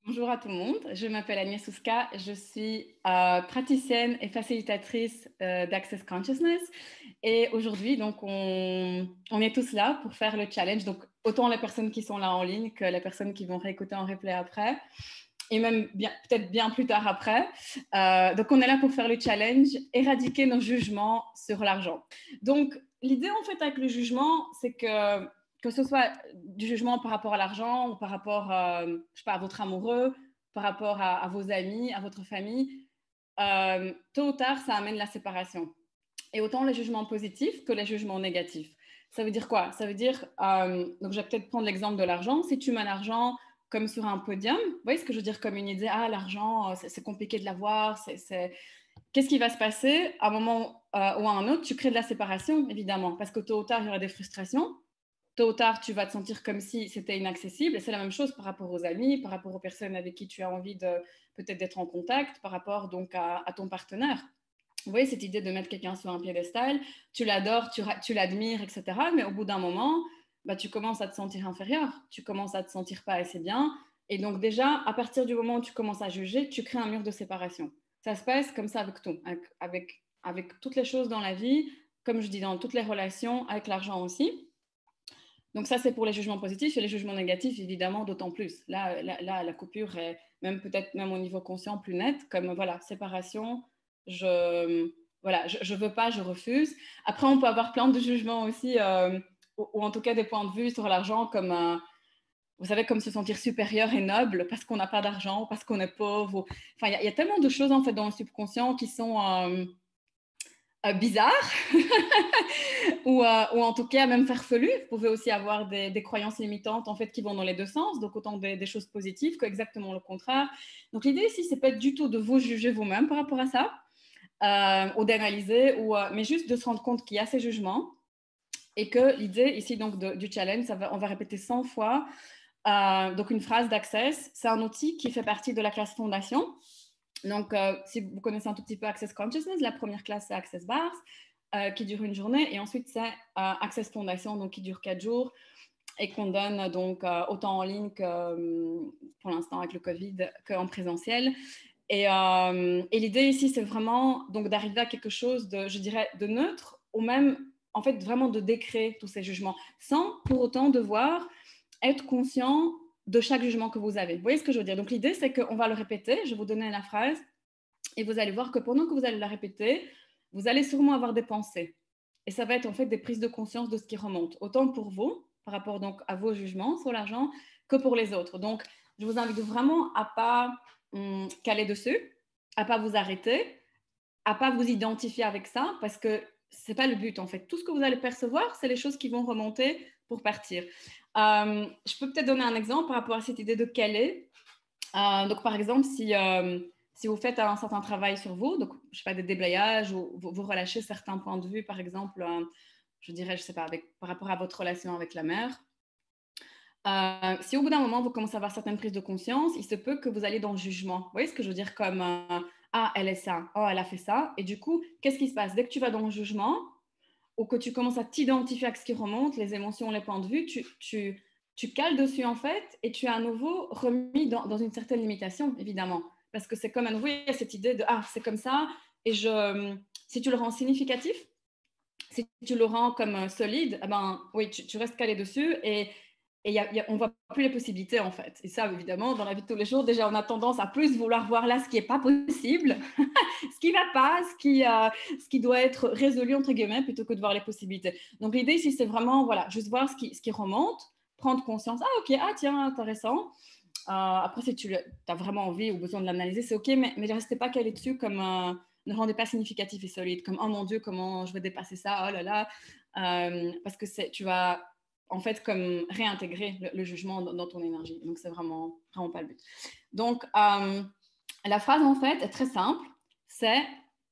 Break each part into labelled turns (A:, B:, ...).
A: Bonjour à tout le monde, je m'appelle Agnès Ouska, je suis praticienne et facilitatrice d'Access Consciousness et aujourd'hui donc on est tous là pour faire le challenge, donc autant les personnes qui sont là en ligne que les personnes qui vont réécouter en replay après et même peut-être bien plus tard après. Donc on est là pour faire le challenge, éradiquer nos jugements sur l'argent. Donc l'idée en fait avec le jugement, c'est que ce soit du jugement par rapport à l'argent ou par rapport, je sais pas, à votre amoureux, par rapport à vos amis, à votre famille, tôt ou tard, ça amène la séparation. Et autant les jugements positifs que les jugements négatifs. Ça veut dire quoi? Ça veut dire, donc je vais peut-être prendre l'exemple de l'argent. Si tu mets l'argent comme sur un podium, vous voyez ce que je veux dire comme une idée, ah l'argent, c'est compliqué de l'avoir, Qu'est-ce qui va se passer à un moment ou à un autre? Tu crées de la séparation, évidemment, parce que tôt ou tard, il y aura des frustrations. Tôt ou tard, tu vas te sentir comme si c'était inaccessible. Et c'est la même chose par rapport aux amis, par rapport aux personnes avec qui tu as envie de peut-être d'être en contact, par rapport donc à ton partenaire. Vous voyez cette idée de mettre quelqu'un sur un piédestal, tu l'adores, tu l'admires, etc. Mais au bout d'un moment, bah, tu commences à te sentir inférieur, tu commences à te sentir pas assez bien. Et donc déjà, à partir du moment où tu commences à juger, tu crées un mur de séparation. Ça se passe comme ça avec tout, avec toutes les choses dans la vie, comme je dis, dans toutes les relations, avec l'argent aussi. Donc ça, c'est pour les jugements positifs et les jugements négatifs, évidemment, d'autant plus. Là, la coupure est même peut-être même au niveau conscient plus nette, comme voilà, séparation, je voilà, je veux pas, je refuse. Après, on peut avoir plein de jugements aussi, ou en tout cas des points de vue sur l'argent, comme vous savez, comme se sentir supérieur et noble parce qu'on n'a pas d'argent, parce qu'on est pauvre. Enfin, il y a tellement de choses en fait dans le subconscient qui sont bizarres ou en tout cas même farfelues. Vous pouvez aussi avoir des croyances limitantes en fait qui vont dans les deux sens, donc autant des choses positives que exactement le contraire. Donc l'idée ici, c'est pas du tout de vous juger vous-même par rapport à ça, ou d'analyser, mais juste de se rendre compte qu'il y a ces jugements et que l'idée ici donc du challenge, on va répéter 100 fois. Donc une phrase d'Access, c'est un outil qui fait partie de la classe fondation. Donc, si vous connaissez un tout petit peu Access Consciousness, la première classe, c'est Access Bars, qui dure une journée. Et ensuite, c'est Access Fondation, donc qui dure 4 jours et qu'on donne donc autant en ligne que pour l'instant avec le Covid qu'en présentiel. Et l'idée ici, c'est vraiment donc d'arriver à quelque chose de, je dirais, de neutre ou même, en fait, vraiment de décréter tous ces jugements sans pour autant devoir être conscient de chaque jugement que vous avez. Vous voyez ce que je veux dire? Donc l'idée, c'est qu'on va le répéter. Je vais vous donner la phrase et vous allez voir que pendant que vous allez la répéter, vous allez sûrement avoir des pensées. Et ça va être en fait des prises de conscience de ce qui remonte, autant pour vous, par rapport donc à vos jugements sur l'argent, que pour les autres. Donc, je vous invite vraiment à pas caler dessus, à pas vous arrêter, à pas vous identifier avec ça, parce que c'est pas le but en fait. Tout ce que vous allez percevoir, c'est les choses qui vont remonter pour partir. Je peux peut-être donner un exemple par rapport à cette idée de caler. Donc, par exemple, si vous faites un certain travail sur vous, donc, je sais pas, des déblayages ou vous relâchez certains points de vue, par exemple, je dirais, je sais pas, par rapport à votre relation avec la mère, si au bout d'un moment, vous commencez à avoir certaines prises de conscience, il se peut que vous allez dans le jugement. Vous voyez ce que je veux dire? Comme, ah, elle est ça, oh, elle a fait ça. Et du coup, qu'est-ce qui se passe? Dès que tu vas dans le jugement, ou que tu commences à t'identifier à ce qui remonte, les émotions, les points de vue, tu cales dessus en fait et tu es à nouveau remis dans une certaine limitation, évidemment. Parce que c'est comme à nouveau, il y a cette idée de ah, c'est comme ça, et si tu le rends significatif, si tu le rends comme solide, eh ben, oui, tu restes calé dessus on ne voit plus les possibilités en fait. Et ça, évidemment, dans la vie de tous les jours, déjà, on a tendance à plus vouloir voir là ce qui n'est pas possible, ce qui ne va pas, ce qui doit être résolu, entre guillemets, plutôt que de voir les possibilités. Donc, l'idée ici, c'est vraiment, voilà, juste voir ce qui remonte, prendre conscience. Ah, ok, ah, tiens, intéressant. Après, si tu as vraiment envie ou besoin de l'analyser, c'est ok, mais ne restez pas calé dessus comme ne rendez pas significatif et solide, comme oh mon Dieu, comment je vais dépasser ça, oh là là, parce que tu vas en fait comme réintégrer le jugement dans ton énergie. Donc, c'est vraiment, vraiment pas le but. Donc, la phrase en fait est très simple, c'est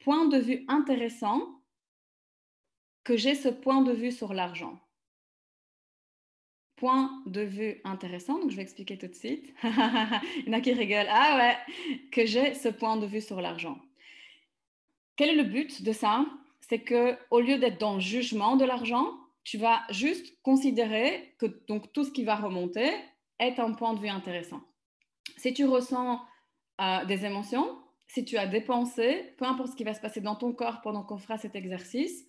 A: point de vue intéressant que j'ai ce point de vue sur l'argent. Point de vue intéressant, donc je vais expliquer tout de suite. Il y en a qui rigolent. Ah ouais, que j'ai ce point de vue sur l'argent. Quel est le but de ça? C'est que au lieu d'être dans le jugement de l'argent, tu vas juste considérer que donc tout ce qui va remonter est un point de vue intéressant. Si tu ressens des émotions, si tu as des pensées, peu importe ce qui va se passer dans ton corps pendant qu'on fera cet exercice,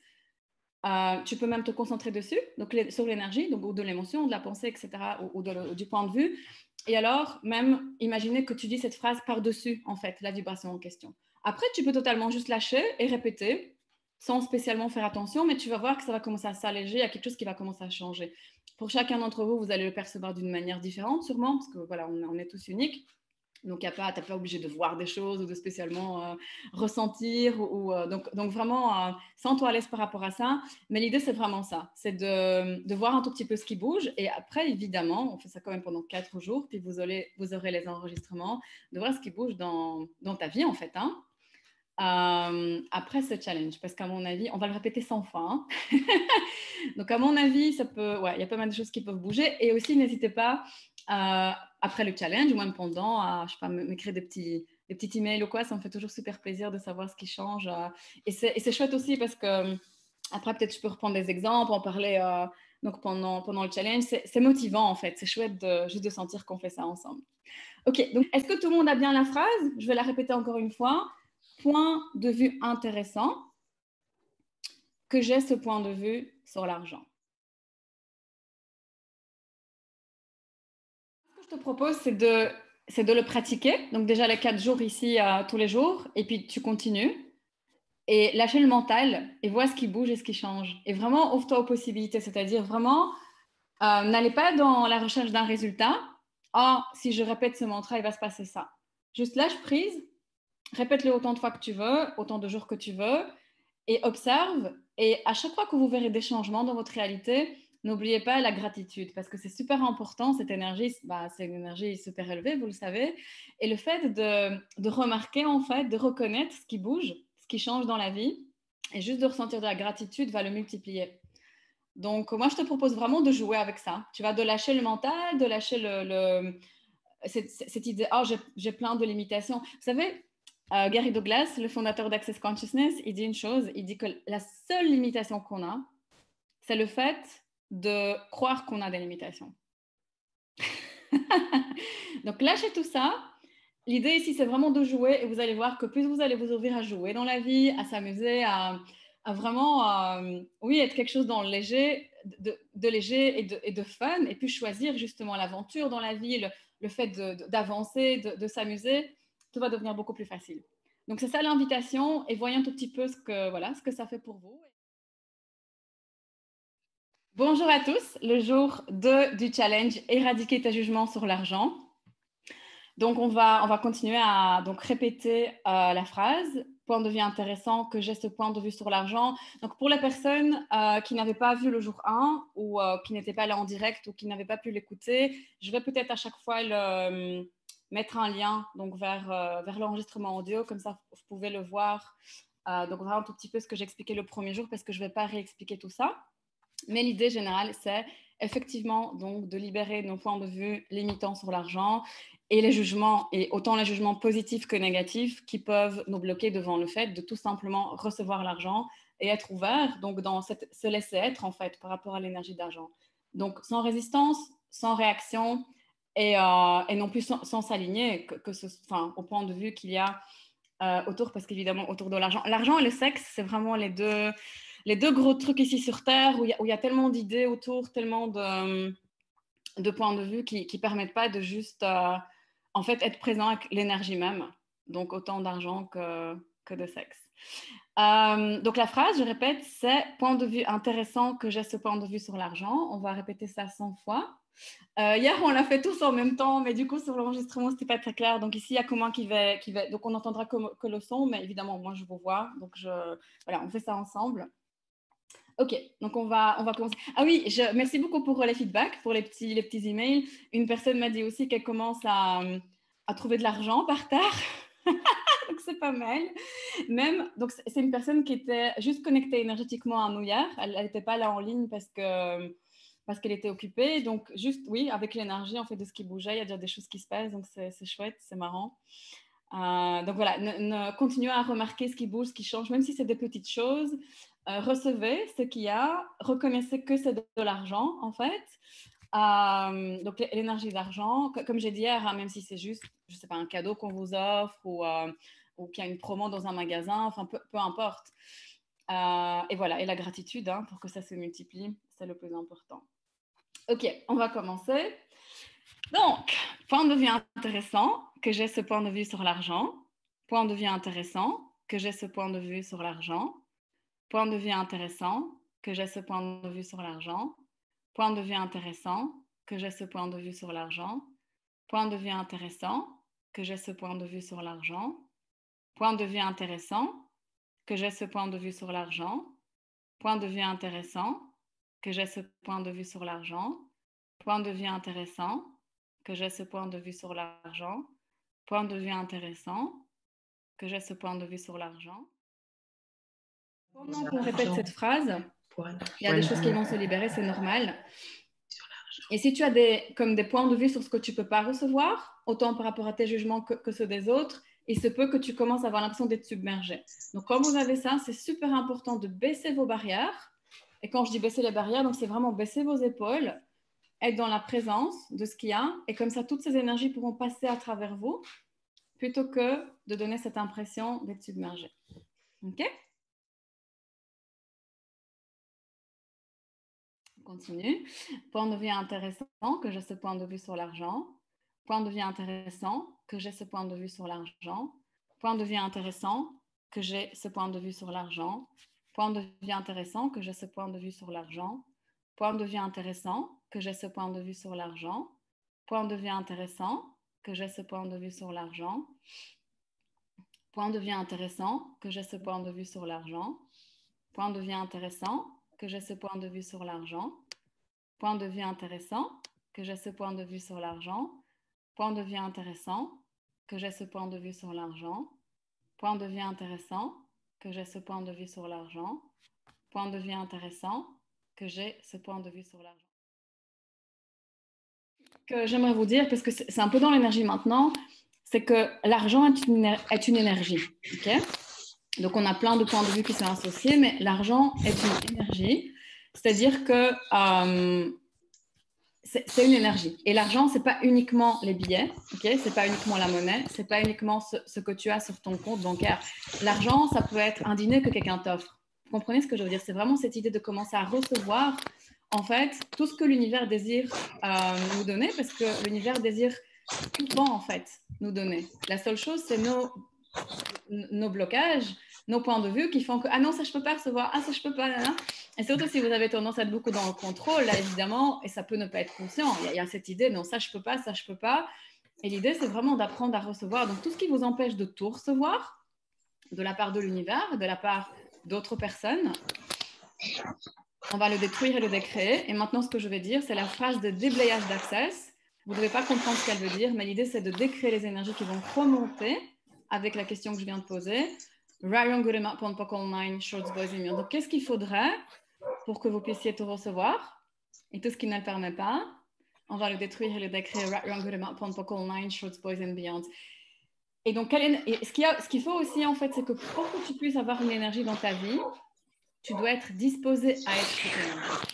A: tu peux même te concentrer dessus, donc sur l'énergie, donc ou de l'émotion, de la pensée, etc., ou du point de vue. Et alors, même imaginer que tu dis cette phrase par-dessus, en fait, la vibration en question. Après, tu peux totalement juste lâcher et répéter, sans spécialement faire attention, mais tu vas voir que ça va commencer à s'alléger, il y a quelque chose qui va commencer à changer. Pour chacun d'entre vous, vous allez le percevoir d'une manière différente, sûrement, parce que voilà, on est tous uniques. Donc, tu n'es pas obligé de voir des choses ou de spécialement ressentir. Donc, vraiment, sens-toi à l'aise par rapport à ça. Mais l'idée, c'est vraiment ça. C'est de voir un tout petit peu ce qui bouge. Et après, évidemment, on fait ça quand même pendant 4 jours. Puis vous aurez les enregistrements, de voir ce qui bouge dans ta vie, en fait. Hein. Après ce challenge, parce qu'à mon avis, on va le répéter 100 fois. Hein. Donc, à mon avis, il y a pas mal de choses qui peuvent bouger. Et aussi, n'hésitez pas, après le challenge, ou même pendant, je sais pas, m'écrire des petits emails ou quoi. Ça me fait toujours super plaisir de savoir ce qui change. Et c'est chouette aussi parce que, après, peut-être je peux reprendre des exemples, en parler donc pendant le challenge. C'est motivant, en fait. C'est chouette juste de sentir qu'on fait ça ensemble. OK, donc est-ce que tout le monde a bien la phrase? Je vais la répéter encore une fois. Point de vue intéressant, que j'ai ce point de vue sur l'argent. Ce que je te propose, c'est de le pratiquer. Donc déjà les 4 jours ici, tous les jours, et puis tu continues. Et lâcher le mental et vois ce qui bouge et ce qui change. Et vraiment, ouvre-toi aux possibilités. C'est-à-dire vraiment, n'allez pas dans la recherche d'un résultat. Ah, si je répète ce mantra, il va se passer ça. Juste lâche prise, répète-le autant de fois que tu veux, autant de jours que tu veux, et observe. Et à chaque fois que vous verrez des changements dans votre réalité, n'oubliez pas la gratitude, parce que c'est super important, cette énergie, c'est une énergie super élevée, vous le savez. Et le fait de remarquer, en fait, de reconnaître ce qui bouge, ce qui change dans la vie, et juste de ressentir de la gratitude va le multiplier. Donc, moi, je te propose vraiment de jouer avec ça. Tu vas de lâcher le mental, de lâcher cette idée, oh, j'ai plein de limitations. Vous savez, Gary Douglas, le fondateur d'Access Consciousness, il dit une chose, il dit que la seule limitation qu'on a, c'est le fait de croire qu'on a des limitations. Donc, lâchez tout ça. L'idée ici, c'est vraiment de jouer et vous allez voir que plus vous allez vous ouvrir à jouer dans la vie, à s'amuser, à vraiment, oui, être quelque chose dans le léger, de léger et de fun, et puis choisir justement l'aventure dans la vie, le fait d'avancer, de s'amuser, tout va devenir beaucoup plus facile. Donc, c'est ça l'invitation et voyons un tout petit peu ce que ça fait pour vous. Bonjour à tous, le jour 2 du challenge Éradiquer tes jugements sur l'argent. Donc, on va continuer à donc, répéter la phrase. Point de vue intéressant, que j'ai ce point de vue sur l'argent. Donc, pour les personnes qui n'avaient pas vu le jour 1 ou qui n'étaient pas là en direct ou qui n'avaient pas pu l'écouter, je vais peut-être à chaque fois mettre un lien donc, vers l'enregistrement audio. Comme ça, vous pouvez le voir. Donc, vraiment un tout petit peu ce que j'expliquais le premier jour parce que je ne vais pas réexpliquer tout ça. Mais l'idée générale, c'est effectivement donc, de libérer nos points de vue limitants sur l'argent et les jugements, et autant les jugements positifs que négatifs, qui peuvent nous bloquer devant le fait de tout simplement recevoir l'argent et être ouvert, donc dans se laisser être en fait par rapport à l'énergie d'argent. Donc sans résistance, sans réaction et non plus sans s'aligner au point de vue qu'il y a autour, parce qu'évidemment autour de l'argent. L'argent et le sexe, c'est vraiment les deux gros trucs ici sur Terre où il y a tellement d'idées autour, tellement de points de vue qui ne permettent pas de juste en fait être présent avec l'énergie même, donc autant d'argent que de sexe. Donc la phrase, je répète, c'est point de vue intéressant que j'ai ce point de vue sur l'argent. On va répéter ça 100 fois. Hier, on l'a fait tous en même temps, mais du coup, sur l'enregistrement, ce n'était pas très clair. Donc ici, il y a comment qui va. Donc on n'entendra que le son, mais évidemment, moi, je vous vois. Donc voilà, on fait ça ensemble. Ok, donc on va commencer. Ah oui, merci beaucoup pour les feedbacks, pour les petits emails. Une personne m'a dit aussi qu'elle commence à trouver de l'argent par terre. Donc c'est pas mal. Même, donc c'est une personne qui était juste connectée énergétiquement à nous hier. Elle n'était pas là en ligne parce qu'elle était occupée. Donc juste, oui, avec l'énergie en fait de ce qui bougeait, il y a déjà des choses qui se passent. Donc c'est chouette, c'est marrant. Donc voilà, continuez à remarquer ce qui bouge, ce qui change, même si c'est des petites choses. Recevez ce qu'il y a, reconnaissez que c'est de l'argent en fait. Donc, l'énergie d'argent, comme j'ai dit hier, hein, même si c'est juste, je sais pas, un cadeau qu'on vous offre ou qu'il y a une promo dans un magasin, enfin, peu importe. Et voilà, et la gratitude, hein, pour que ça se multiplie, c'est le plus important. Ok, on va commencer. Donc, point de vue intéressant, que j'ai ce point de vue sur l'argent. Point de vue intéressant, que j'ai ce point de vue sur l'argent. Point de vue intéressant, que j'ai ce point de vue sur l'argent. Point de vue intéressant, que j'ai ce point de vue sur l'argent. Point de vue intéressant, que j'ai ce point de vue sur l'argent. Point de vue intéressant, que j'ai ce point de vue sur l'argent. Point de vue intéressant, que j'ai ce point de vue sur l'argent. Point de vue intéressant, que j'ai ce point de vue sur l'argent. Point de vue intéressant, que j'ai ce point de vue sur l'argent. Pendant qu'on répète cette phrase, il y a des choses qui vont se libérer, c'est normal. Et si tu as comme des points de vue sur ce que tu ne peux pas recevoir, autant par rapport à tes jugements que ceux des autres, il se peut que tu commences à avoir l'impression d'être submergé. Donc, quand vous avez ça, c'est super important de baisser vos barrières. Et quand je dis baisser les barrières, donc c'est vraiment baisser vos épaules, être dans la présence de ce qu'il y a, et comme ça, toutes ces énergies pourront passer à travers vous, plutôt que de donner cette impression d'être submergé. OK? On continue. Point de vue intéressant, que j'ai ce point de vue sur l'argent. Point de vue intéressant, que j'ai ce point de vue sur l'argent. Point de vue intéressant, que j'ai ce point de vue sur l'argent. Point de vue intéressant, que j'ai ce point de vue sur l'argent. Point de vue intéressant, que j'ai ce point de vue sur l'argent. Point de vue intéressant, que j'ai ce point de vue sur l'argent. Point de vue intéressant, que j'ai ce point de vue sur l'argent. Point de vue intéressant, que j'ai ce point de vue sur l'argent. Point de vue intéressant, que j'ai ce point de vue sur l'argent. Point de vue intéressant, que j'ai ce point de vue sur l'argent. Point de vue intéressant, que j'ai ce point de vue sur l'argent. Point de vue intéressant, que j'ai ce point de vue sur l'argent. Que j'aimerais vous dire, parce que c'est un peu dans l'énergie maintenant, c'est que l'argent est une énergie. Okay? Donc, on a plein de points de vue qui sont associés, mais l'argent est une énergie. C'est-à-dire que c'est une énergie. Et l'argent, ce n'est pas uniquement les billets, okay? Ce n'est pas uniquement la monnaie, ce n'est pas uniquement ce que tu as sur ton compte bancaire. L'argent, ça peut être un dîner que quelqu'un t'offre. Vous comprenez ce que je veux dire? C'est vraiment cette idée de commencer à recevoir, en fait, tout ce que l'univers désire nous donner, parce que l'univers désire tout le temps, en fait, nous donner. La seule chose, c'est nos blocages, nos points de vue qui font que, ah non, ça je peux pas recevoir, ah ça je peux pas, là, là. Et surtout si vous avez tendance à être beaucoup dans le contrôle, là évidemment, et ça peut ne pas être conscient, il y a cette idée, non, ça je peux pas, ça je peux pas. Et l'idée, c'est vraiment d'apprendre à recevoir. Donc tout ce qui vous empêche de tout recevoir, de la part de l'univers, de la part d'autres personnes, on va le détruire et le décréer. Et maintenant, ce que je vais dire, c'est la phrase de déblayage d'access. Vous ne devez pas comprendre ce qu'elle veut dire, mais l'idée, c'est de décréer les énergies qui vont remonter avec la question que je viens de poser. Donc, qu'est-ce qu'il faudrait pour que vous puissiez tout recevoir? Et tout ce qui ne le permet pas, on va le détruire et le décréer. Et donc, ce qu'il faut aussi, en fait, c'est que pour que tu puisses avoir une énergie dans ta vie, tu dois être disposé à être cette énergie.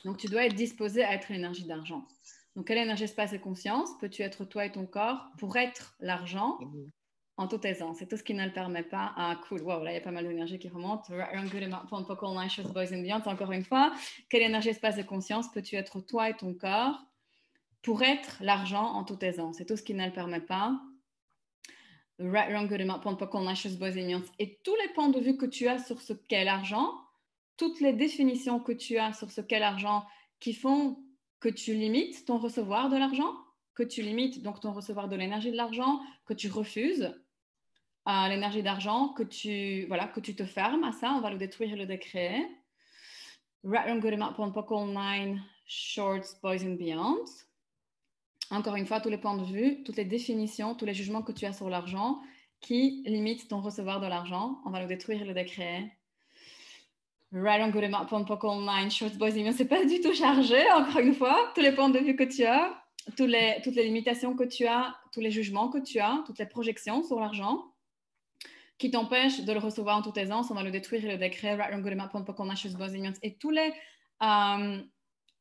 A: Donc, tu dois être disposé à être l'énergie d'argent. Donc, quelle énergie, espace et conscience peux-tu être toi et ton corps pour être l'argent en toute aisance? C'est tout ce qui ne le permet pas. Ah, cool. Wow, là, il y a pas mal d'énergie qui remonte. Encore une fois, quelle énergie, espace et conscience peux-tu être toi et ton corps pour être l'argent en toute aisance? C'est tout ce qui ne le permet pas. Et tous les points de vue que tu as sur ce qu'est l'argent, toutes les définitions que tu as sur ce qu'est l'argent qui font que tu limites ton recevoir de l'argent, que tu limites donc ton recevoir de l'énergie de l'argent, que tu refuses l'énergie d'argent, que tu te fermes à ça, on va le détruire et le décréer. Shorts, boys and beyond. Encore une fois, tous les points de vue, toutes les définitions, tous les jugements que tu as sur l'argent qui limitent ton recevoir de l'argent, on va le détruire et le décréer. C'est pas du tout chargé, encore une fois. Tous les points de vue que tu as, toutes les limitations que tu as, tous les jugements que tu as, toutes les projections sur l'argent qui t'empêchent de le recevoir en toute aisance, on va le détruire et le décréer.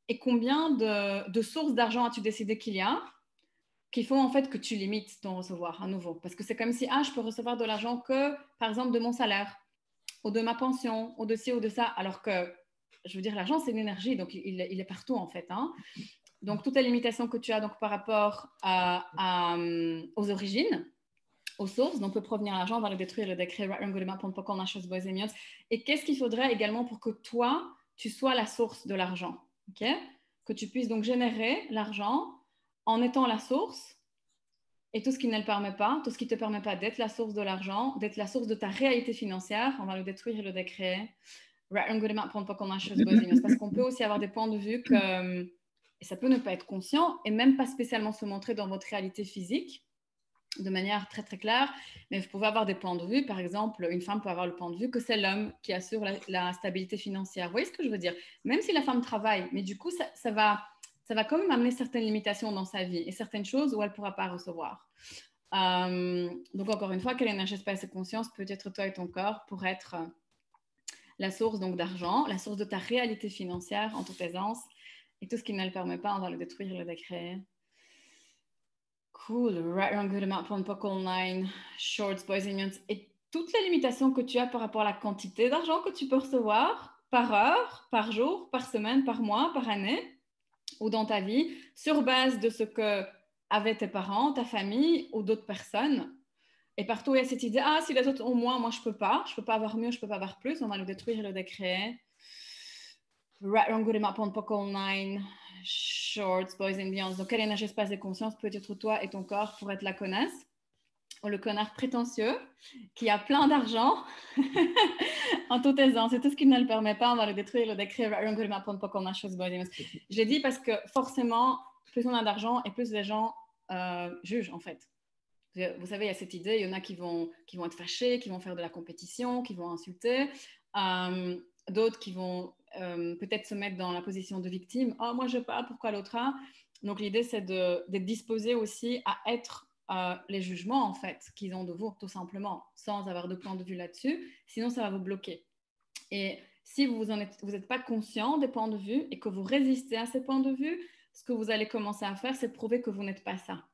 A: Et et combien de sources d'argent as-tu décidé qu'il y a qu'il faut en fait que tu limites ton recevoir à nouveau. Parce que c'est comme si, je peux recevoir de l'argent que, par exemple, de mon salaire, ou de ma pension, ou de ci, ou de ça, alors que, je veux dire, l'argent, c'est une énergie, donc il est partout en fait. Hein. Donc, toutes les limitations que tu as donc, par rapport aux origines, aux sources, dont peut provenir l'argent, on va le détruire, le décret, et qu'est-ce qu'il faudrait également pour que toi, tu sois la source de l'argent, ok? Que tu puisses donc générer l'argent en étant la source et tout ce qui ne le permet pas, tout ce qui ne te permet pas d'être la source de l'argent, d'être la source de ta réalité financière, on va le détruire et le décréer. Parce qu'on peut aussi avoir des points de vue que, et ça peut ne pas être conscient et même pas spécialement se montrer dans votre réalité physique de manière très très claire, mais vous pouvez avoir des points de vue. Par exemple, une femme peut avoir le point de vue que c'est l'homme qui assure la stabilité financière. Vous voyez ce que je veux dire? Même si la femme travaille, mais du coup, ça va quand même amener certaines limitations dans sa vie et certaines choses où elle ne pourra pas recevoir. Donc, encore une fois, quelle énergie, espace et conscience peut être toi et ton corps pour être la source donc d'argent, la source de ta réalité financière en toute aisance, et tout ce qui ne le permet pas, on va le détruire, le décréer. Cool, right, wrong, good amount, point, poc, online, shorts, boys and youngs, et toutes les limitations que tu as par rapport à la quantité d'argent que tu peux recevoir par heure, par jour, par semaine, par mois, par année, ou dans ta vie, sur base de ce que avaient tes parents, ta famille ou d'autres personnes. Et partout, il y a cette idée, si les autres ont moins, moi je peux pas avoir mieux, je peux pas avoir plus, on va le détruire et le décréer. Right, wrong, good amount, point, poc, online, shorts, boys and beyonds. Donc, quelle énergie, espace et conscience peut être toi et ton corps pour être la connasse ou le connard prétentieux qui a plein d'argent en toute aisance. Et tout ce qui ne le permet pas, on va le détruire, le décrire. Je l'ai dit parce que forcément, plus on a d'argent et plus les gens jugent en fait. Vous savez, il y a cette idée, il y en a qui vont être fâchés, qui vont faire de la compétition, qui vont insulter. D'autres qui vont peut-être se mettre dans la position de victime. Moi, je n'ai pas, pourquoi l'autre a? Donc, l'idée, c'est d'être disposé aussi à être les jugements, en fait, qu'ils ont de vous, tout simplement, sans avoir de point de vue là-dessus. Sinon, ça va vous bloquer. Et si vous n'êtes pas conscient des points de vue et que vous résistez à ces points de vue, ce que vous allez commencer à faire, c'est prouver que vous n'êtes pas ça.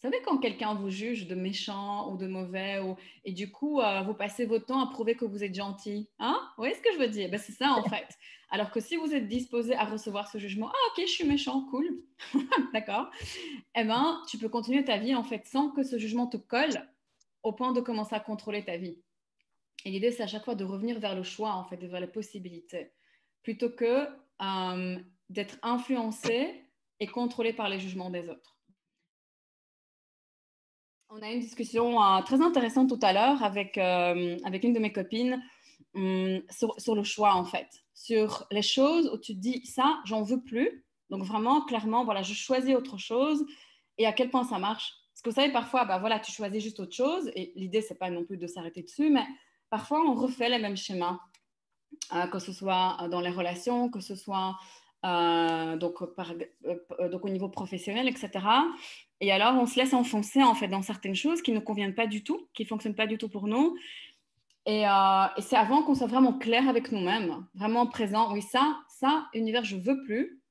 A: Vous savez, quand quelqu'un vous juge de méchant ou de mauvais, et du coup, vous passez votre temps à prouver que vous êtes gentil. Hein? Vous voyez ce que je veux dire? C'est ça, en fait. Alors que si vous êtes disposé à recevoir ce jugement, ok, je suis méchant, cool, d'accord, tu peux continuer ta vie, en fait, sans que ce jugement te colle au point de commencer à contrôler ta vie. Et l'idée, c'est à chaque fois de revenir vers le choix, en fait, vers les possibilités, plutôt que d'être influencé et contrôlé par les jugements des autres. On a eu une discussion très intéressante tout à l'heure avec une de mes copines sur le choix, en fait. Sur les choses où tu te dis, ça, j'en veux plus. Donc vraiment, clairement, voilà, je choisis autre chose et à quel point ça marche. Parce que vous savez, parfois, voilà, tu choisis juste autre chose et l'idée, c'est pas non plus de s'arrêter dessus, mais parfois, on refait les mêmes schémas, que ce soit dans les relations, que ce soit donc au niveau professionnel, etc. Et alors, on se laisse enfoncer en fait dans certaines choses qui ne conviennent pas du tout, qui ne fonctionnent pas du tout pour nous. Et c'est avant qu'on soit vraiment clair avec nous-mêmes, vraiment présent. Oui, ça, univers, je veux plus.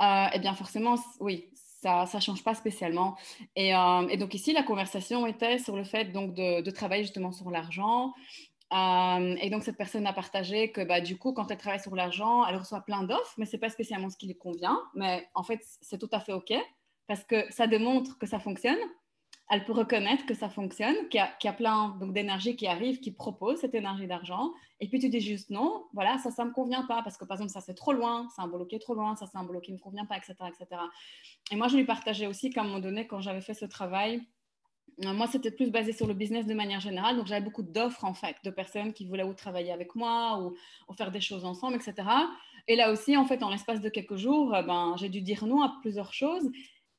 A: Eh bien, forcément, oui, ça ne change pas spécialement. Et donc ici, la conversation était sur le fait donc de travailler justement sur l'argent. Et donc, cette personne a partagé que du coup, quand elle travaille sur l'argent, elle reçoit plein d'offres, mais ce n'est pas spécialement ce qui lui convient. Mais en fait, c'est tout à fait OK parce que ça démontre que ça fonctionne. Elle peut reconnaître que ça fonctionne, qu'il y a plein d'énergie qui arrive, qui propose cette énergie d'argent. Et puis, tu dis juste non, voilà, ça ne me convient pas parce que, par exemple, ça, c'est trop loin, c'est un boulot qui est trop loin, ça, c'est un boulot qui ne me convient pas, etc., etc. Et moi, je lui partageais aussi qu'à un moment donné, quand j'avais fait ce travail, moi, c'était plus basé sur le business de manière générale. Donc, j'avais beaucoup d'offres, en fait, de personnes qui voulaient ou travailler avec moi ou faire des choses ensemble, etc. Et là aussi, en fait, en l'espace de quelques jours, j'ai dû dire non à plusieurs choses.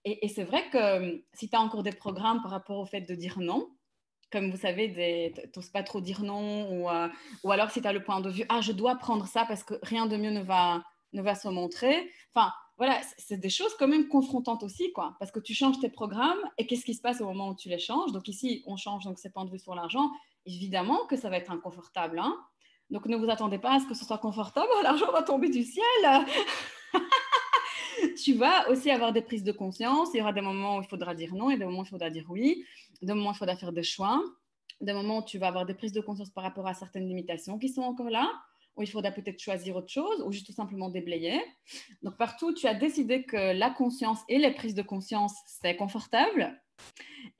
A: Et c'est vrai que si tu as encore des programmes par rapport au fait de dire non, comme vous savez, tu n'oses pas trop dire non, ou alors si tu as le point de vue, je dois prendre ça parce que rien de mieux ne va se montrer. Enfin, voilà, c'est des choses quand même confrontantes aussi, quoi, parce que tu changes tes programmes et qu'est-ce qui se passe au moment où tu les changes? Donc ici, on change donc ses points de vue sur l'argent. Évidemment que ça va être inconfortable, hein. Donc ne vous attendez pas à ce que ce soit confortable, l'argent va tomber du ciel. Tu vas aussi avoir des prises de conscience. Il y aura des moments où il faudra dire non et des moments où il faudra dire oui. Des moments où il faudra faire des choix. Des moments où tu vas avoir des prises de conscience par rapport à certaines limitations qui sont encore là, où il faudra peut-être choisir autre chose ou juste tout simplement déblayer. Donc partout, tu as décidé que la conscience et les prises de conscience, c'est confortable.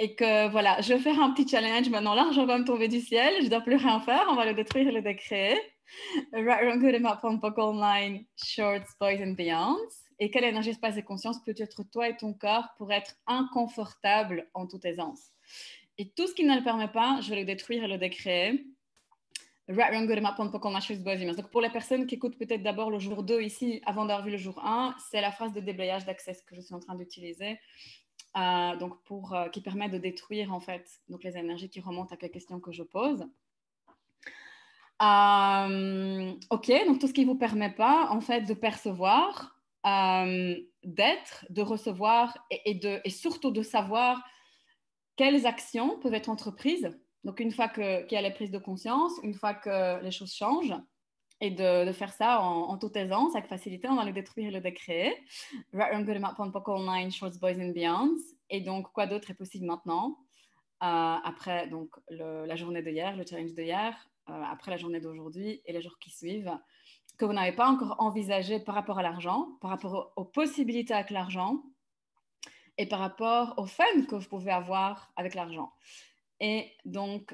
A: Et que voilà, je vais faire un petit challenge maintenant. L'argent va me tomber du ciel, je ne dois plus rien faire, on va le détruire et le décréer. Right, wrong, good, map, online, shorts, boys and beyond. Et quelle énergie, espace et conscience peut être toi et ton corps pour être inconfortable en toute aisance. Et tout ce qui ne le permet pas, je vais le détruire et le décréer. Right, wrong, good, map, online, shorts, boys and beyond. Donc pour les personnes qui écoutent peut-être d'abord le jour 2 ici, avant d'avoir vu le jour 1, c'est la phrase de déblayage d'accès que je suis en train d'utiliser. Donc qui permet de détruire en fait donc les énergies qui remontent à la question que je pose. Ok, donc tout ce qui ne vous permet pas en fait de percevoir, d'être, de recevoir et surtout de savoir quelles actions peuvent être entreprises. Donc une fois qu'il y a les prises de conscience, une fois que les choses changent, et de faire ça en toute aisance, avec facilité, on va le détruire et le décréer. Online, Shorts, Boys and Beyond. Et donc, quoi d'autre est possible maintenant après donc, la journée de hier, le challenge de hier, après la journée d'aujourd'hui et les jours qui suivent, que vous n'avez pas encore envisagé par rapport à l'argent, par rapport aux possibilités avec l'argent et par rapport au fun que vous pouvez avoir avec l'argent. Et donc,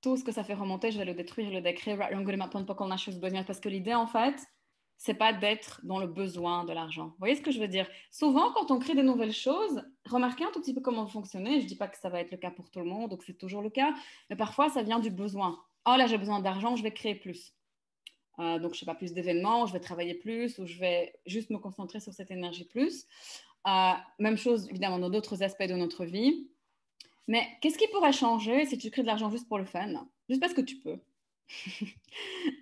A: tout ce que ça fait remonter, je vais le détruire, le décrire. Parce que l'idée, en fait, c'est pas d'être dans le besoin de l'argent. Vous voyez ce que je veux dire? Souvent, quand on crée des nouvelles choses, remarquez un tout petit peu comment vous fonctionnez. Je dis pas que ça va être le cas pour tout le monde, donc c'est toujours le cas, mais parfois, ça vient du besoin. Oh là, j'ai besoin d'argent, je vais créer plus. Donc, je sais pas, plus d'événements, je vais travailler plus ou je vais juste me concentrer sur cette énergie plus. Même chose, évidemment, dans d'autres aspects de notre vie. Mais qu'est-ce qui pourrait changer si tu crées de l'argent juste pour le fun? Juste parce que tu peux.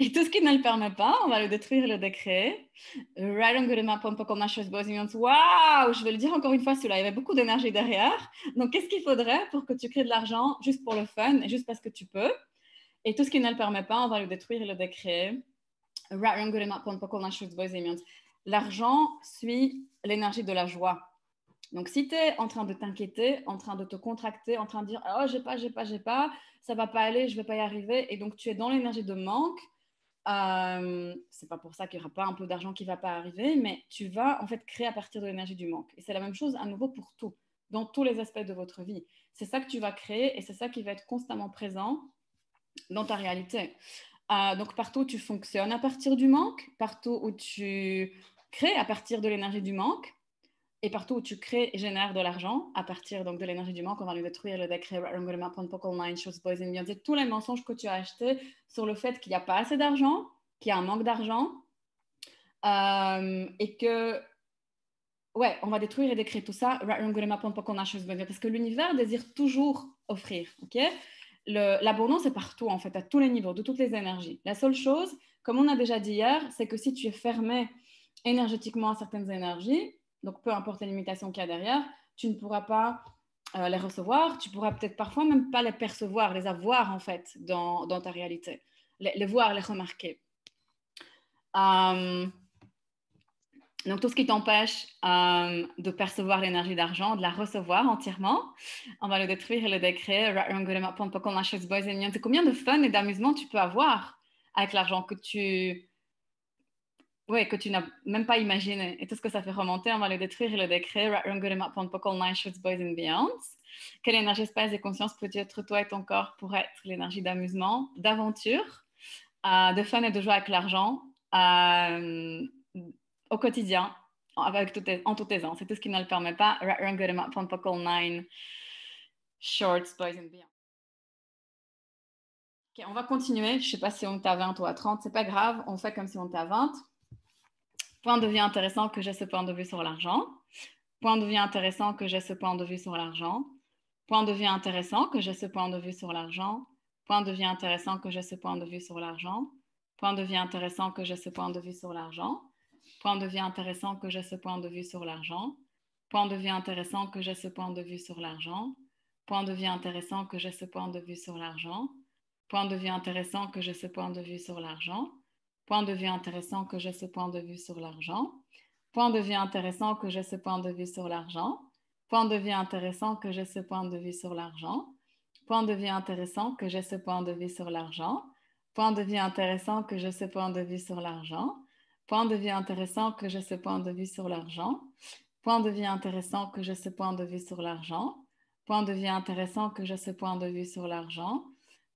A: Et tout ce qui ne le permet pas, on va le détruire et le décréer. Waouh, je vais le dire encore une fois, celui-là, il y avait beaucoup d'énergie derrière. Donc, qu'est-ce qu'il faudrait pour que tu crées de l'argent juste pour le fun et juste parce que tu peux? Et tout ce qui ne le permet pas, on va le détruire et le décréer. L'argent suit l'énergie de la joie. Donc, si tu es en train de t'inquiéter, en train de te contracter, en train de dire « Oh, j'ai pas, ça va pas aller, je vais pas y arriver », et donc tu es dans l'énergie de manque, c'est pas pour ça qu'il n'y aura pas un peu d'argent qui va pas arriver, mais tu vas en fait créer à partir de l'énergie du manque. Et c'est la même chose à nouveau pour tout, dans tous les aspects de votre vie. C'est ça que tu vas créer et c'est ça qui va être constamment présent dans ta réalité. Donc, partout où tu fonctionnes à partir du manque, partout où tu crées à partir de l'énergie du manque, et partout où tu crées et génères de l'argent à partir donc, de l'énergie du manque, on va le détruire, le décret, tous les mensonges que tu as achetés sur le fait qu'il n'y a pas assez d'argent, qu'il y a un manque d'argent, et que, ouais, on va détruire et décrire tout ça, parce que l'univers désire toujours offrir, ok? L'abondance est partout, en fait, à tous les niveaux, de toutes les énergies. La seule chose, comme on a déjà dit hier, c'est que si tu es fermé énergétiquement à certaines énergies, donc peu importe les limitations qu'il y a derrière, tu ne pourras pas les recevoir, tu pourras peut-être parfois même pas les percevoir, les avoir en fait dans ta réalité, les voir, les remarquer. Donc tout ce qui t'empêche de percevoir l'énergie d'argent, de la recevoir entièrement, on va le détruire et le décréer. C'est combien de fun et d'amusement tu peux avoir avec l'argent que tu n'as même pas imaginé. Et tout ce que ça fait remonter, on va le détruire et le décréer. Quelle énergie, espace et conscience peut être toi et ton corps pour être l'énergie d'amusement, d'aventure, de fun et de joie avec l'argent au quotidien, en toute aisance. C'est tout ce qui ne le permet pas. Shorts, boys and beyond. Okay, on va continuer. Je ne sais pas si on est à 20 ou à 30. C'est pas grave. On fait comme si on était à 20. Point de vue intéressant que j'ai ce point de vue sur l'argent. Point de vue intéressant que j'ai ce point de vue sur l'argent. Point de vue intéressant que j'ai ce point de vue sur l'argent. Point de vue intéressant que j'ai ce point de vue sur l'argent. Point de vue intéressant que j'ai ce point de vue sur l'argent. Point de vue intéressant que j'ai ce point de vue sur l'argent. Point de vue intéressant que j'ai ce point de vue sur l'argent. Point de vue intéressant que j'ai ce point de vue sur l'argent. Point de vue intéressant que j'ai ce point de vue sur l'argent. Point de vue intéressant que j'ai ce point de vue sur l'argent. Point de vue intéressant que j'ai ce point de vue sur l'argent. Point de vue intéressant que j'ai ce point de vue sur l'argent. Point de vue intéressant que j'ai ce point de vue sur l'argent. Point de vue intéressant que j'ai ce point de vue sur l'argent. Point de vue intéressant que j'ai ce point de vue sur l'argent. Point de vue intéressant que j'ai ce point de vue sur l'argent. Point de vue intéressant que j'ai ce point de vue sur l'argent.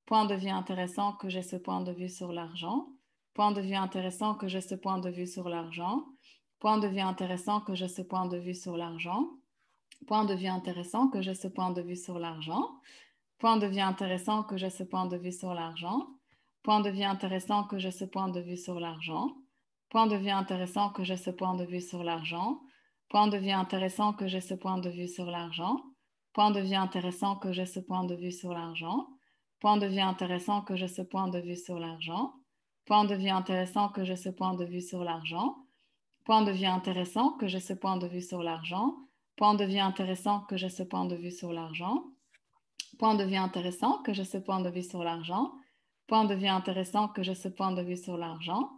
A: Point de vue intéressant que j'ai ce point de vue sur l'argent. Point de vue intéressant que j'ai ce point de vue sur l'argent. Point de vue intéressant que j'ai ce point de vue sur l'argent. Point de vue intéressant que j'ai ce point de vue sur l'argent. Point de vue intéressant que j'ai ce point de vue sur l'argent. Point de vue intéressant que j'ai ce point de vue sur l'argent. Point de vue intéressant que j'ai ce point de vue sur l'argent. Point de vue intéressant que j'ai ce point de vue sur l'argent. Point de vue intéressant que j'ai ce point de vue sur l'argent. Point de vue intéressant que j'ai ce point de vue sur l'argent. Point de vue intéressant que j'ai ce point de vue sur l'argent. Point de vue intéressant que j'ai ce point de vue sur l'argent. Point de vue intéressant que j'ai ce point de vue sur l'argent.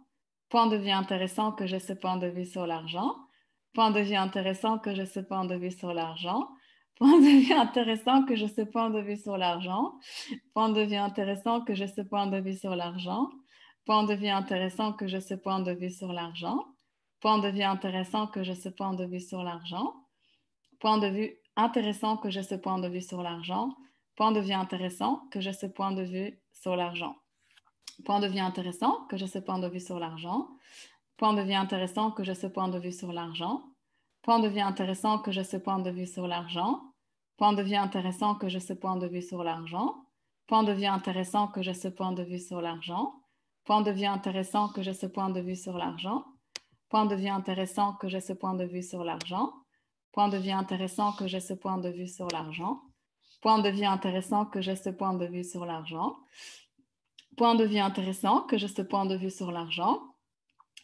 A: Point de vue intéressant que j'ai ce point de vue sur l'argent. Point de vue intéressant que j'ai ce point de vue sur l'argent. Point de vue intéressant que j'ai ce point de vue sur l'argent. Point de vue intéressant que j'ai ce point de vue sur l'argent. Point de vue intéressant que j'ai ce point de vue sur l'argent. Point de vue intéressant que j'ai ce point de vue sur l'argent. Point de vue intéressant que j'ai ce point de vue sur l'argent. Point de vue intéressant que j'ai ce point de vue sur l'argent. Point de vue intéressant que j'ai ce point de vue sur l'argent. Point de vue intéressant que j'ai ce point de vue sur l'argent. Point de vue intéressant que j'ai ce point de vue sur l'argent. Point de vue intéressant que j'ai ce point de vue sur l'argent. Point de vue intéressant que j'ai ce point de vue sur l'argent. Point de vue intéressant que j'ai ce point de vue sur l'argent. Point de vue intéressant que j'ai ce point de vue sur l'argent. Point de vue intéressant que j'ai ce point de vue sur l'argent. Point de vue intéressant que j'ai ce point de vue sur l'argent. Point de vue intéressant que j'ai ce point de vue sur l'argent. Point de vue intéressant que j'ai ce point de vue sur l'argent. Point de vue intéressant que j'ai ce point de vue sur l'argent.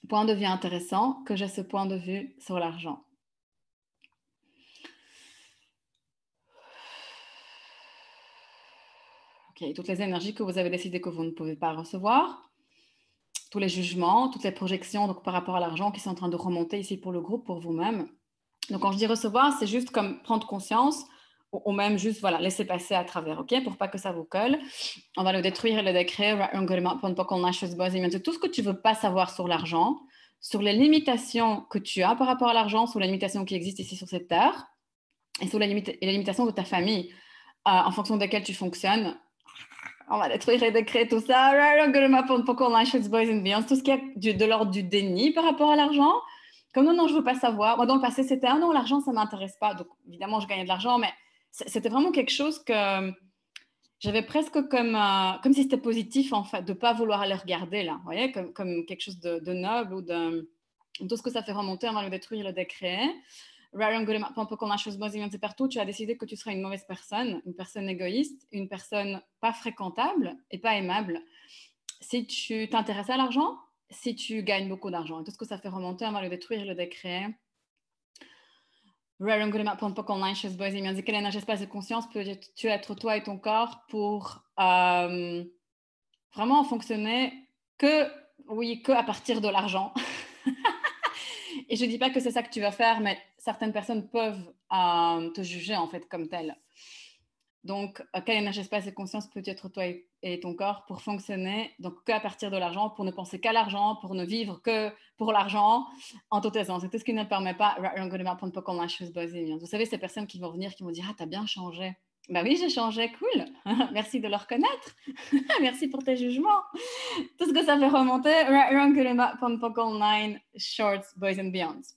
A: Point de vue intéressant que j'ai ce point de vue sur l'argent. Ok, toutes les énergies que vous avez décidé que vous ne pouvez pas recevoir, tous les jugements, toutes les projections donc, par rapport à l'argent qui sont en train de remonter ici pour le groupe, pour vous-même. Donc, quand je dis recevoir, c'est juste comme prendre conscience ou même juste voilà, laisser passer à travers, ok, pour pas que ça vous colle. On va le détruire et le décréer. Tout ce que tu veux pas savoir sur l'argent, sur les limitations que tu as par rapport à l'argent, sur les limitations qui existent ici sur cette terre et sur les limitations de ta famille en fonction desquelles tu fonctionnes. On va détruire et décréer tout ça. Tout ce qui est de l'ordre du déni par rapport à l'argent. Comme non, je ne veux pas savoir. Moi, dans le passé, c'était non, l'argent, ça ne m'intéresse pas. Donc, évidemment, je gagnais de l'argent, mais c'était vraiment quelque chose que j'avais presque comme si c'était positif, en fait, de ne pas vouloir aller regarder, là. Vous voyez, comme quelque chose de noble ou de tout ce que ça fait remonter, on va le détruire et le décréer. Tu as décidé que tu seras une mauvaise personne, une personne égoïste, une personne pas fréquentable et pas aimable. Si tu t'intéresses à l'argent, si tu gagnes beaucoup d'argent, et tout ce que ça fait remonter, on va le détruire et le décréer. Quelle énergie, espace de conscience peux-tu être toi et ton corps pour vraiment fonctionner que à partir de l'argent. Et je ne dis pas que c'est ça que tu vas faire, mais certaines personnes peuvent te juger en fait comme tel. Donc, quelle énergie, espace et conscience peut être toi et ton corps pour fonctionner donc qu'à partir de l'argent, pour ne penser qu'à l'argent, pour ne vivre que pour l'argent, en tout essence. C'est tout ce qui ne permet pas. Vous savez, ces personnes qui vont venir, qui vont dire ah, t'as bien changé. Ben oui, j'ai changé, cool. Merci de le reconnaître. Merci pour tes jugements. Tout ce que ça fait remonter. Shorts, boys and beyonds.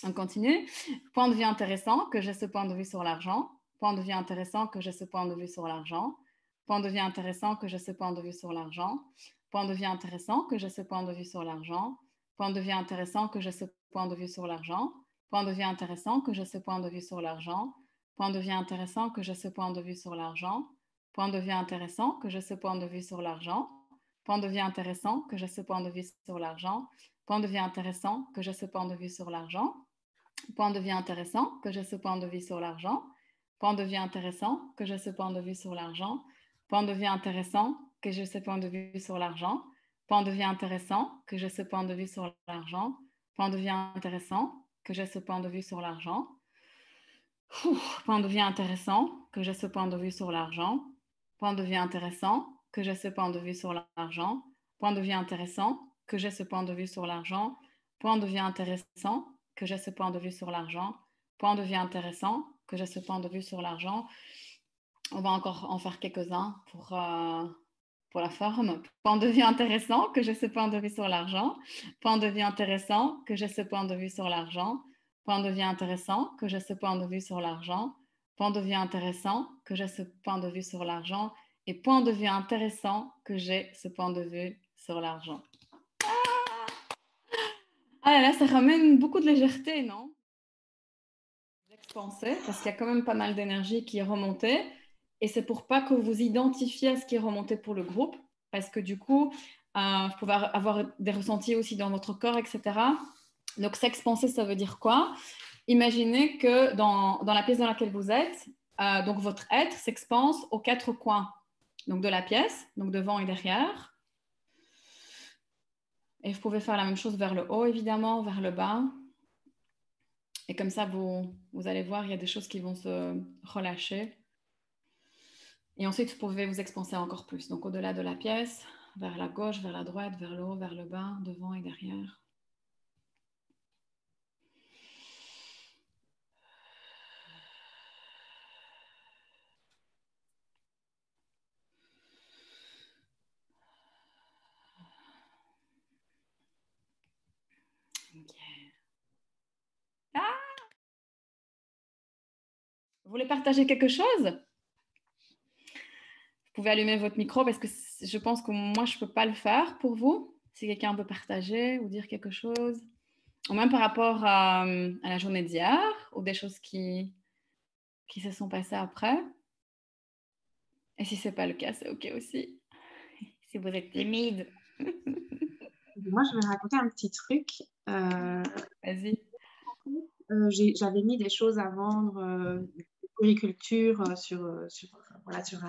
A: On continue. Point de vue intéressant, que j'ai ce point de vue sur l'argent. Point de vue intéressant, que j'ai ce point de vue sur l'argent. Point de vue intéressant, que j'ai ce point de vue sur l'argent. Point de vue intéressant, que j'ai ce point de vue sur l'argent. Point de vue intéressant, que j'ai ce point de vue sur l'argent. Point de vue intéressant, que j'ai ce point de vue sur l'argent. Point de vue intéressant, que j'ai ce point de vue sur l'argent. Point de vue intéressant, que j'ai ce point de vue sur l'argent. Point de vue intéressant, que j'ai ce point de vue sur l'argent. Point de vue intéressant, que j'ai ce point de vue sur l'argent. Point de vue intéressant, que j'ai ce point de vue sur l'argent. Point de vue intéressant, que j'ai ce point de vue sur l'argent. Point de vue intéressant, que j'ai ce point de vue sur l'argent. Point de vue intéressant, que j'ai ce point de vue sur l'argent. Point de vue intéressant, que j'ai ce point de vue sur l'argent. Point de vue intéressant, que j'ai ce point de vue sur l'argent. Point de vue intéressant, que j'ai ce point de vue sur l'argent. Point de vue intéressant, que j'ai ce point de vue sur l'argent. Point de vue intéressant, que j'ai ce point de vue sur l'argent. Point de vue intéressant, que j'ai ce point de vue sur l'argent. On va encore en faire quelques-uns pour la forme. Point de vue intéressant, que j'ai ce point de vue sur l'argent. Point de vue intéressant, que j'ai ce point de vue sur l'argent. Point de vue intéressant, que j'ai ce point de vue sur l'argent. Point de vue intéressant, que j'ai ce point de vue sur l'argent. Et point de vue intéressant, que j'ai ce point de vue sur l'argent. Ah là là, ça ramène beaucoup de légèreté, non? Expansé, parce qu'il y a quand même pas mal d'énergie qui est remontée. Et c'est pour pas que vous identifiez à ce qui est remonté pour le groupe, parce que du coup, vous pouvez avoir des ressentis aussi dans votre corps, etc. Donc, s'expanser, ça veut dire quoi? Imaginez que dans la pièce dans laquelle vous êtes, donc votre être s'expanse aux 4 coins donc de la pièce, donc devant et derrière. Et vous pouvez faire la même chose vers le haut, évidemment, vers le bas. Et comme ça, vous allez voir, il y a des choses qui vont se relâcher. Et ensuite, vous pouvez vous expanser encore plus. Donc, au-delà de la pièce, vers la gauche, vers la droite, vers le haut, vers le bas, devant et derrière. Okay. Ah! Vous voulez partager quelque chose? Vous pouvez allumer votre micro parce que je pense que moi, je ne peux pas le faire pour vous. Si quelqu'un peut partager ou dire quelque chose. Ou même par rapport à la journée d'hier ou des choses qui se sont passées après. Et si ce n'est pas le cas, c'est OK aussi. Si vous êtes timide.
B: Moi, je vais raconter un petit truc.
A: Vas-y.
B: J'avais mis des choses à vendre, agriculture voilà, sur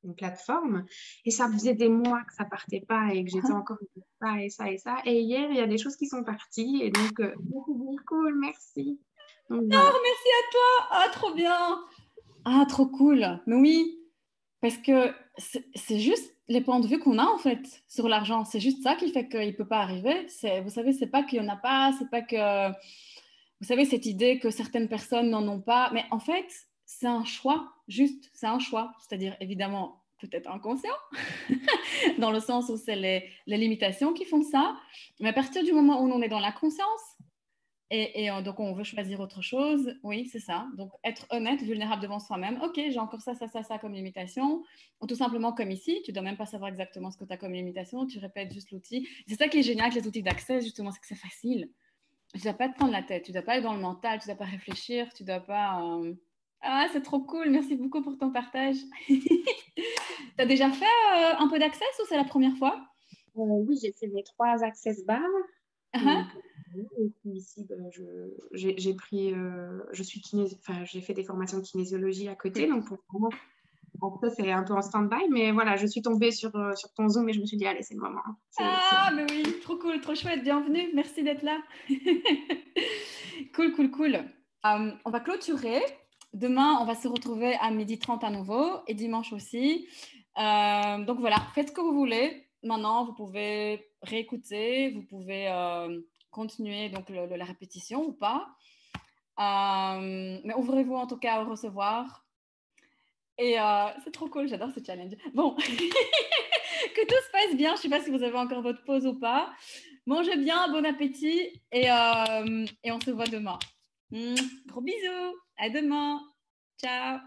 B: une plateforme. Et ça faisait des mois que ça partait pas et que j'étais encore ça et ça et ça. Et hier, il y a des choses qui sont parties. Et donc, cool, merci. Donc, voilà.
A: Oh, merci à toi. Ah, trop bien. Ah, trop cool. Mais oui, parce que c'est juste les points de vue qu'on a en fait sur l'argent. C'est juste ça qui fait qu'il ne peut pas arriver. Vous savez, c'est pas qu'il n'y en a pas, c'est pas que... Vous savez, cette idée que certaines personnes n'en ont pas. Mais en fait, c'est un choix, juste, c'est un choix. C'est-à-dire, évidemment, peut-être inconscient, dans le sens où c'est les limitations qui font ça. Mais à partir du moment où on est dans la conscience, et donc, on veut choisir autre chose. Oui, c'est ça. Donc, être honnête, vulnérable devant soi-même. OK, j'ai encore ça comme limitation. Ou tout simplement comme ici, tu ne dois même pas savoir exactement ce que tu as comme limitation. Tu répètes juste l'outil. C'est ça qui est génial avec les outils d'accès, justement, c'est que c'est facile. Tu ne dois pas te prendre la tête. Tu ne dois pas aller dans le mental. Tu ne dois pas réfléchir. Tu ne dois pas... Ah, c'est trop cool. Merci beaucoup pour ton partage. Tu as déjà fait un peu d'accès ou c'est la première fois?
B: Oui, j'ai fait mes 3 access bars.
A: Uh-huh.
B: Donc, et puis ici, ben, j'ai pris, enfin, j'ai fait des formations de kinésiologie à côté.
A: Cool.
B: Donc, pour le moment, en fait, c'est un peu en stand-by. Mais voilà, je suis tombée sur ton Zoom et je me suis dit, allez, c'est le moment.
A: Ah, mais oui, trop cool, trop chouette, bienvenue, merci d'être là. Cool, cool, cool. On va clôturer. Demain, on va se retrouver à 12h30 à nouveau et dimanche aussi. Donc voilà, faites ce que vous voulez. Maintenant, vous pouvez réécouter, vous pouvez continuer donc la répétition ou pas. Mais ouvrez-vous en tout cas à recevoir. Et c'est trop cool, j'adore ce challenge. Bon, que tout se passe bien. Je ne sais pas si vous avez encore votre pause ou pas. Mangez bien, bon appétit et on se voit demain. Gros bisous, à demain. Ciao.